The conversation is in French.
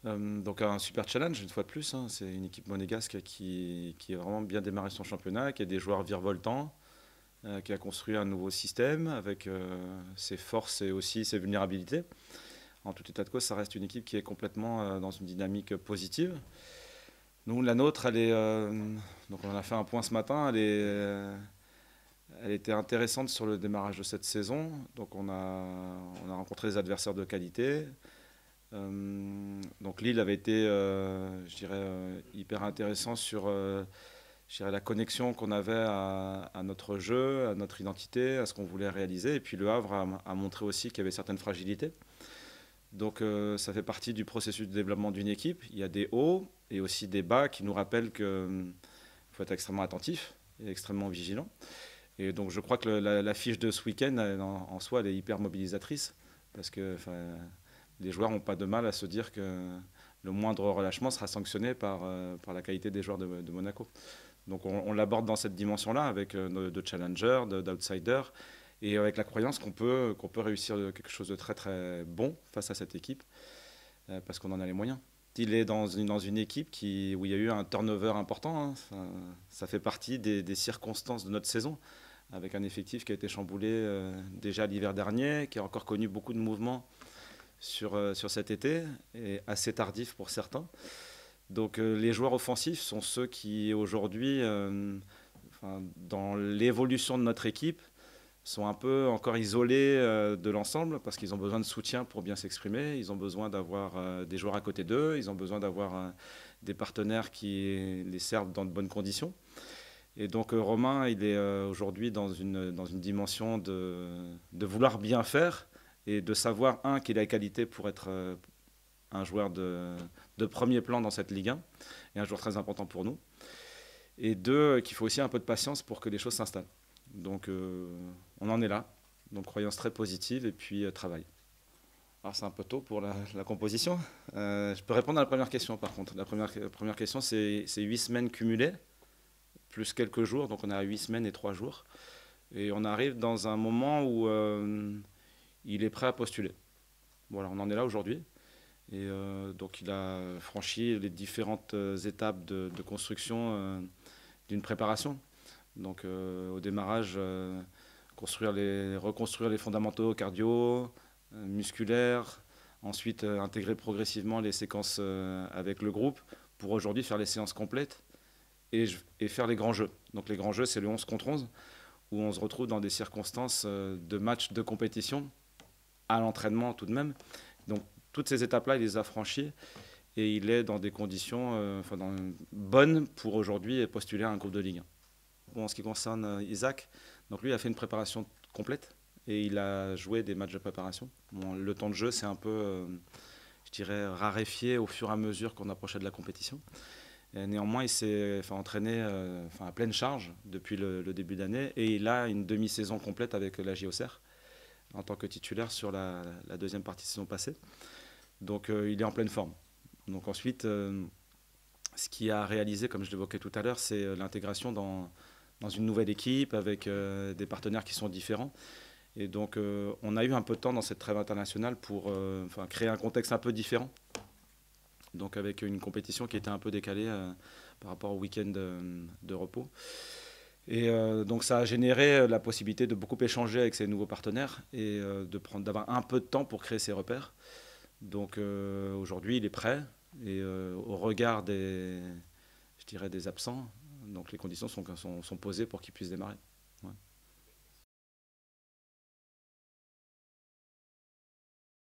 Donc un super challenge une fois de plus, hein. C'est une équipe monégasque qui a vraiment bien démarré son championnat, qui a des joueurs virevoltants, qui a construit un nouveau système avec ses forces et aussi ses vulnérabilités. En tout état de cause, ça reste une équipe qui est complètement dans une dynamique positive. Nous, la nôtre, donc on en a fait un point ce matin, elle était intéressante sur le démarrage de cette saison. Donc on a rencontré des adversaires de qualité. Donc Lille avait été, je dirais, hyper intéressant sur je dirais, la connexion qu'on avait à notre jeu, à notre identité, à ce qu'on voulait réaliser. Et puis Le Havre a montré aussi qu'il y avait certaines fragilités. Donc ça fait partie du processus de développement d'une équipe. Il y a des hauts et aussi des bas qui nous rappellent qu'il faut être extrêmement attentif et extrêmement vigilant. Et donc je crois que la fiche de ce week-end en soi elle est hyper mobilisatrice parce que les joueurs n'ont pas de mal à se dire que le moindre relâchement sera sanctionné par la qualité des joueurs de Monaco. Donc on l'aborde dans cette dimension-là avec de challengers, d'outsiders et avec la croyance qu'on peut réussir quelque chose de très très bon face à cette équipe parce qu'on en a les moyens. Il est dans une équipe où il y a eu un turnover important, hein. Ça fait partie des circonstances de notre saison, avec un effectif qui a été chamboulé déjà l'hiver dernier, qui a encore connu beaucoup de mouvements sur cet été, et assez tardif pour certains. Donc les joueurs offensifs sont ceux qui aujourd'hui, dans l'évolution de notre équipe, sont un peu encore isolés de l'ensemble parce qu'ils ont besoin de soutien pour bien s'exprimer. Ils ont besoin d'avoir des joueurs à côté d'eux. Ils ont besoin d'avoir des partenaires qui les servent dans de bonnes conditions. Et donc Romain, il est aujourd'hui dans une dimension de vouloir bien faire et de savoir, qu'il a la qualité pour être un joueur de premier plan dans cette Ligue 1 et un joueur très important pour nous. Et deux, qu'il faut aussi un peu de patience pour que les choses s'installent. Donc on en est là. Donc croyance très positive et puis travail. Alors c'est un peu tôt pour la composition. Je peux répondre à la première question par contre. La première question c'est 8 semaines cumulées, plus quelques jours. Donc on est à 8 semaines et 3 jours. Et on arrive dans un moment où il est prêt à postuler. Voilà, on en est là aujourd'hui. Et donc il a franchi les différentes étapes de construction d'une préparation. Donc au démarrage, reconstruire les fondamentaux cardio, musculaires, ensuite intégrer progressivement les séquences avec le groupe pour aujourd'hui faire les séances complètes et faire les grands jeux. Donc les grands jeux, c'est le 11 contre 11 où on se retrouve dans des circonstances de match de compétition à l'entraînement tout de même. Donc toutes ces étapes-là, il les a franchies et il est dans des conditions bonnes pour aujourd'hui postuler à un groupe de Ligue 1. Bon, en ce qui concerne Isaac, donc lui a fait une préparation complète et il a joué des matchs de préparation. Bon, le temps de jeu s'est un peu, je dirais, raréfié au fur et à mesure qu'on approchait de la compétition. Et néanmoins, il s'est entraîné à pleine charge depuis le début d'année et il a une demi-saison complète avec la JOCR en tant que titulaire sur la deuxième partie de saison passée. Donc il est en pleine forme. Donc ensuite, ce qu'il a réalisé, comme je l'évoquais tout à l'heure, c'est l'intégration dans une nouvelle équipe avec des partenaires qui sont différents. Et donc on a eu un peu de temps dans cette trêve internationale pour créer un contexte un peu différent. Donc avec une compétition qui était un peu décalée par rapport au week-end de repos. Et donc ça a généré la possibilité de beaucoup échanger avec ses nouveaux partenaires et d'avoir un peu de temps pour créer ses repères. Donc aujourd'hui il est prêt et au regard je dirais des absents, donc les conditions sont posées pour qu'il puisse démarrer. Ouais.